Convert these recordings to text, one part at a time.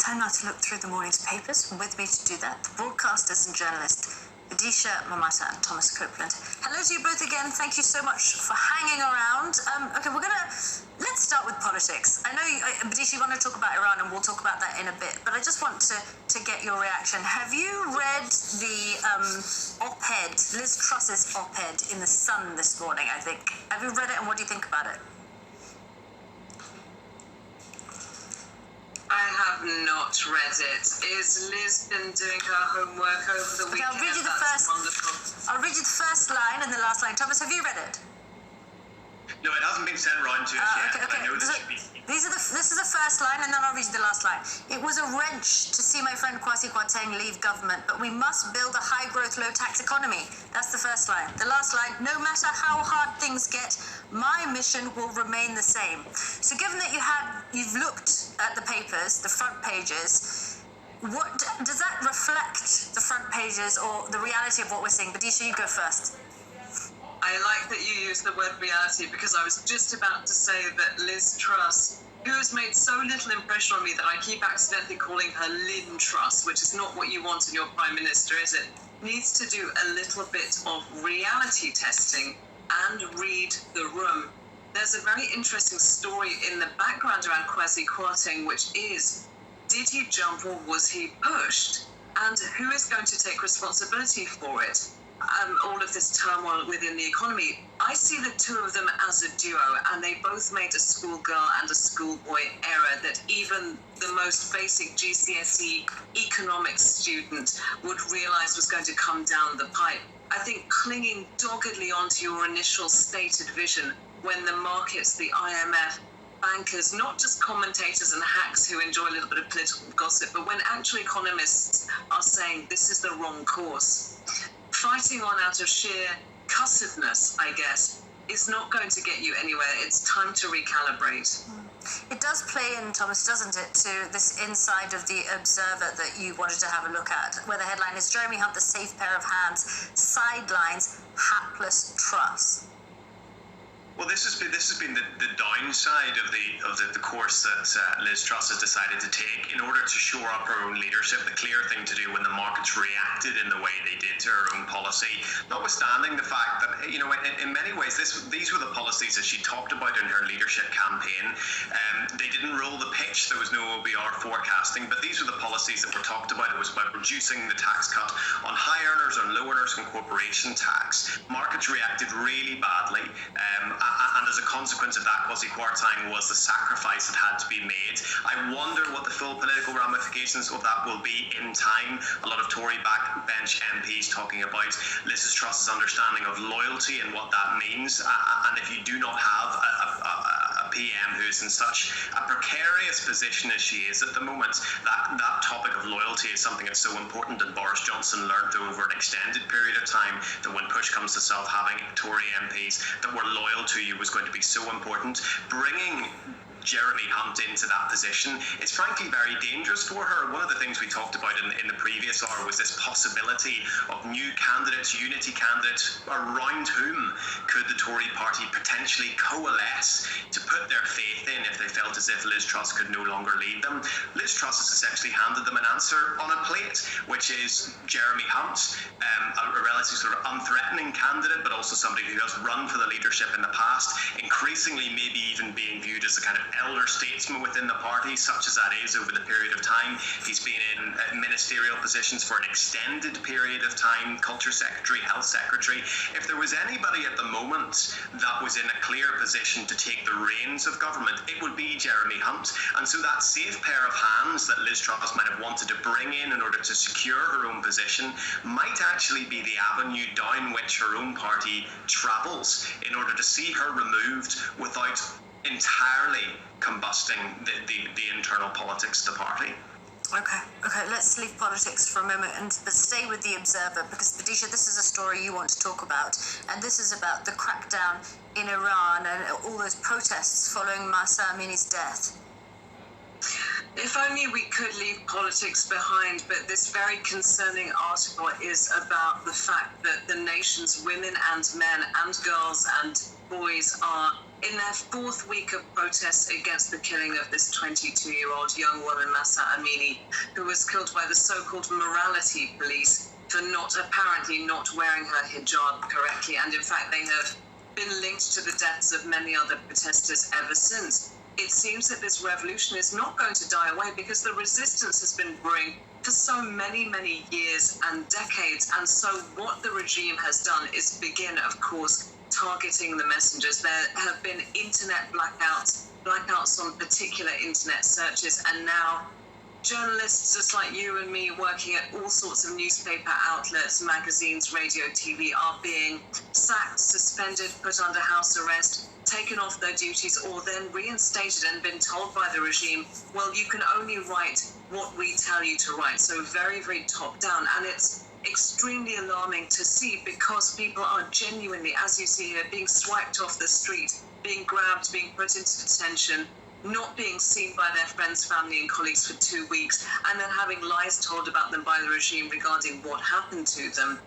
try not to look through the morning's papers. With me to do that, the broadcasters and journalists, Vidisha Mamata and Thomas Copeland. Hello to you both again. Thank you so much for hanging around. Let's start with politics. I know, Vidisha, you want to talk about Iran, and we'll talk about that in a bit, but I just want to get your reaction. Have you read the op-ed, Liz Truss's op-ed in The Sun this morning, I think? Have you read it, and what do you think about it? I have not read it. Is Liz been doing her homework over the weekend? I'll read you I'll read you the first line and the last line. Thomas, have you read it? No, it hasn't been sent round to us yet. Okay. I know this should be... This is the first line, and then I'll read you the last line. It was a wrench to see my friend Kwasi Kwarteng leave government, but we must build a high-growth, low-tax economy. That's the first line. The last line, no matter how hard things get, my mission will remain the same. So given that you've looked at the papers, the front pages, what does that reflect the front pages or the reality of what we're seeing? Vidisha, you go first. I like that you use the word reality, because I was just about to say that Liz Truss, who has made so little impression on me that I keep accidentally calling her Lynn Truss, which is not what you want in your Prime Minister, is it? Needs to do a little bit of reality testing and read the room. There's a very interesting story in the background around Kwasi Kwarteng, which is, did he jump or was he pushed? And who is going to take responsibility for it? All of this turmoil within the economy. I see the two of them as a duo, and they both made a schoolgirl and a schoolboy error that even the most basic GCSE economics student would realize was going to come down the pipe. I think clinging doggedly onto your initial stated vision when the markets, the IMF, bankers, not just commentators and hacks who enjoy a little bit of political gossip, but when actual economists are saying this is the wrong course. Fighting on out of sheer cussedness, I guess, is not going to get you anywhere. It's time to recalibrate. It does play in, Thomas, doesn't it, to this inside of the Observer that you wanted to have a look at, where the headline is Jeremy Hunt, the safe pair of hands, sidelines, hapless Truss. Well, this has been the downside of the course that Liz Truss has decided to take in order to shore up her own leadership. The clear thing to do when the markets reacted in the way they did to her own policy, notwithstanding the fact that, you know, in many ways these were the policies that she talked about in her leadership campaign. They didn't roll the pitch. There was no OBR forecasting, but these were the policies that were talked about. It was about reducing the tax cut on high earners, on low earners, and corporation tax. Markets reacted really badly. And as a consequence of that, Kwasi Kwarteng was the sacrifice that had to be made. I wonder what the full political ramifications of that will be in time. A lot of Tory backbench MPs talking about Liz Truss's understanding of loyalty and what that means. And if you do not have a PM who is in such a precarious position as she is at the moment, that topic of loyalty is something that's so important, and Boris Johnson learned over an extended period of time that when push comes to shove, having Tory MPs that were loyal to you was going to be so important. Bringing Jeremy Hunt into that position is frankly very dangerous for her. One of the things we talked about in the previous hour was this possibility of new candidates, unity candidates, around whom could the Tory party potentially coalesce to put their faith in if they felt as if Liz Truss could no longer lead them. Liz Truss has essentially handed them an answer on a plate, which is Jeremy Hunt, a relatively sort of unthreatening candidate, but also somebody who has run for the leadership in the past, increasingly maybe even being viewed as a kind of elder statesman within the party, such as that is over the period of time. He's been in ministerial positions for an extended period of time, culture secretary, health secretary. If there was anybody at the moment that was in a clear position to take the reins of government, it would be Jeremy Hunt. And so that safe pair of hands that Liz Truss might have wanted to bring in order to secure her own position might actually be the avenue down which her own party travels in order to see her removed without entirely combusting the internal politics of the party. Okay, let's leave politics for a moment but stay with the Observer, because Vidisha, this is a story you want to talk about, and this is about the crackdown in Iran and all those protests following Mahsa Amini's death. If only we could leave politics behind, but this very concerning article is about the fact that the nation's women and men and girls and boys are in their fourth week of protests against the killing of this 22-year-old young woman, Mahsa Amini, who was killed by the so-called morality police for apparently not wearing her hijab correctly. And in fact, they have been linked to the deaths of many other protesters ever since. It seems that this revolution is not going to die away because the resistance has been brewing for so many, many years and decades. And so what the regime has done is begin, of course, targeting the messengers. There have been internet blackouts on particular internet searches, and now journalists just like you and me working at all sorts of newspaper outlets, magazines, radio, TV are being sacked, suspended, put under house arrest, taken off their duties, or then reinstated and been told by the regime, well, you can only write what we tell you to write. So very, very top down. And it's extremely alarming to see, because people are genuinely, as you see here, being swiped off the street, being grabbed, being put into detention, not being seen by their friends, family and colleagues for 2 weeks, and then having lies told about them by the regime regarding what happened to them.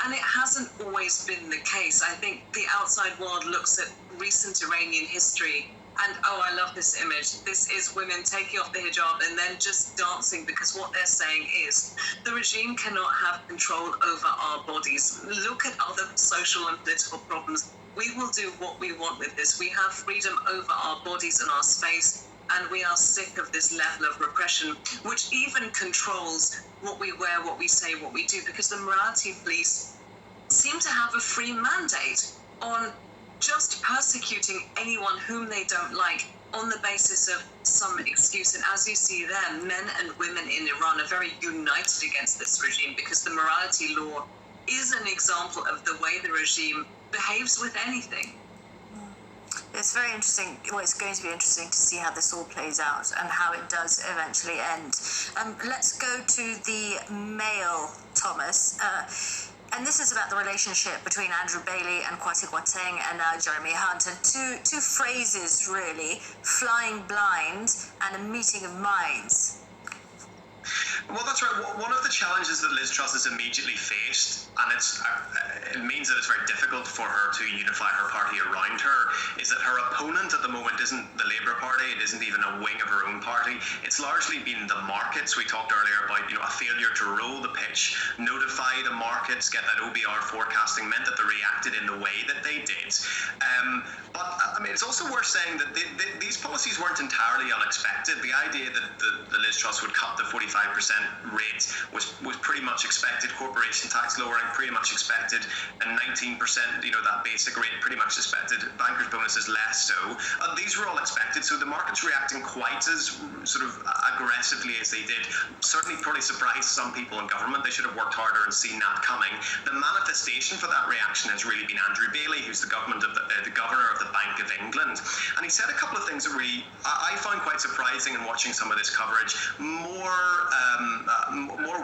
And it hasn't always been the case. I think the outside world looks at recent Iranian history and, oh, I love this image. This is women taking off the hijab and then just dancing, because what they're saying is the regime cannot have control over our bodies. Look at other social and political problems. We will do what we want with this. We have freedom over our bodies and our space, and we are sick of this level of repression, which even controls what we wear, what we say, what we do, because the morality police seem to have a free mandate on just persecuting anyone whom they don't like on the basis of some excuse. And as you see there, men and women in Iran are very united against this regime, because the morality law is an example of the way the regime behaves with anything. It's very interesting. Well, it's going to be interesting to see how this all plays out and how it does eventually end. Let's go to the Mail, Thomas. And this is about the relationship between Andrew Bailey and Kwasi Kwarteng and Jeremy Hunt. And two phrases, really: flying blind and a meeting of minds. Well, that's right. One of the challenges that Liz Truss has immediately faced, and it means that it's very difficult for her to unify her party around her, is that her opponent at the moment isn't the Labour Party. It isn't even a wing of her own party. It's largely been the markets. We talked earlier about, a failure to roll the pitch, notify the markets, get that OBR forecasting meant that they reacted in the way that they did. But it's also worth saying that these policies weren't entirely unexpected. The idea that the Liz Truss would cut the 45% rate was pretty much expected. Corporation tax lowering, pretty much expected, and 19%, that basic rate, pretty much expected. Bankers' bonuses, less so. These were all expected, so the market's reacting quite as sort of aggressively as they did. Certainly probably surprised some people in government. They should have worked harder and seen that coming. The manifestation for that reaction has really been Andrew Bailey, who's the governor of the Bank of England. And he said a couple of things that really I found quite surprising in watching some of this coverage. More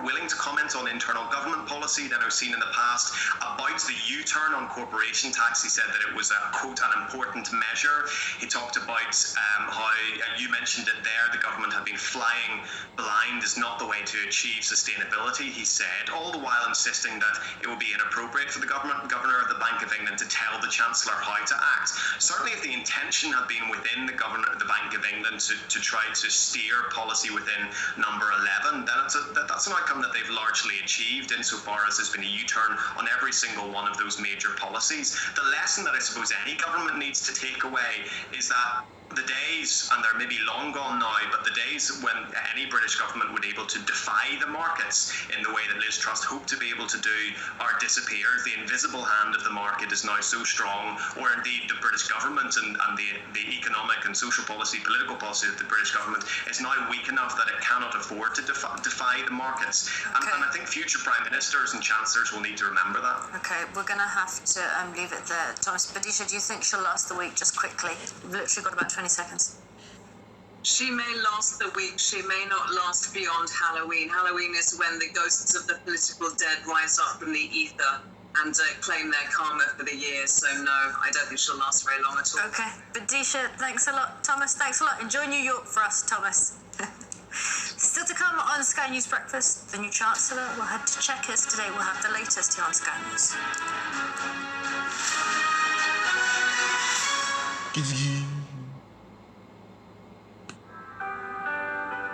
willing to comment on internal government policy than I've seen in the past. About the U-turn on corporation tax, he said that it was a, quote, an important measure. He talked about how, you mentioned it there, the government had been flying blind is not the way to achieve sustainability, he said, all the while insisting that it would be inappropriate for the governor of the Bank of England to tell the Chancellor how to act. Certainly if the intention had been within the Bank of England to try to steer policy within number 11, then that's an outcome that they've largely achieved, insofar as there's been a U-turn on every single one of those major policies. The lesson that I suppose any government needs to take away is that the days, and they're maybe long gone now, but the days when any British government would be able to defy the markets in the way that Liz Truss hoped to be able to do are disappeared. The invisible hand of the market is now so strong, or indeed the British government and the economic and social policy, political policy of the British government is now weak enough that it cannot afford to defy the markets. And I think future prime ministers and chancellors will need to remember that. Okay, we're going to have to leave it there. Thomas, Badisha, do you think she'll last the week? Just quickly. We've literally got about 20 seconds. She may last the week, she may not last beyond Halloween. Halloween is when the ghosts of the political dead rise up from the ether and claim their karma for the year. So no, I don't think she'll last very long at all. Okay, Badisha, thanks a lot. Thomas, thanks a lot. Enjoy New York for us, Thomas. Still to come on Sky News Breakfast, the new Chancellor will head to Chequers today. We'll have the latest here on Sky News. Giddy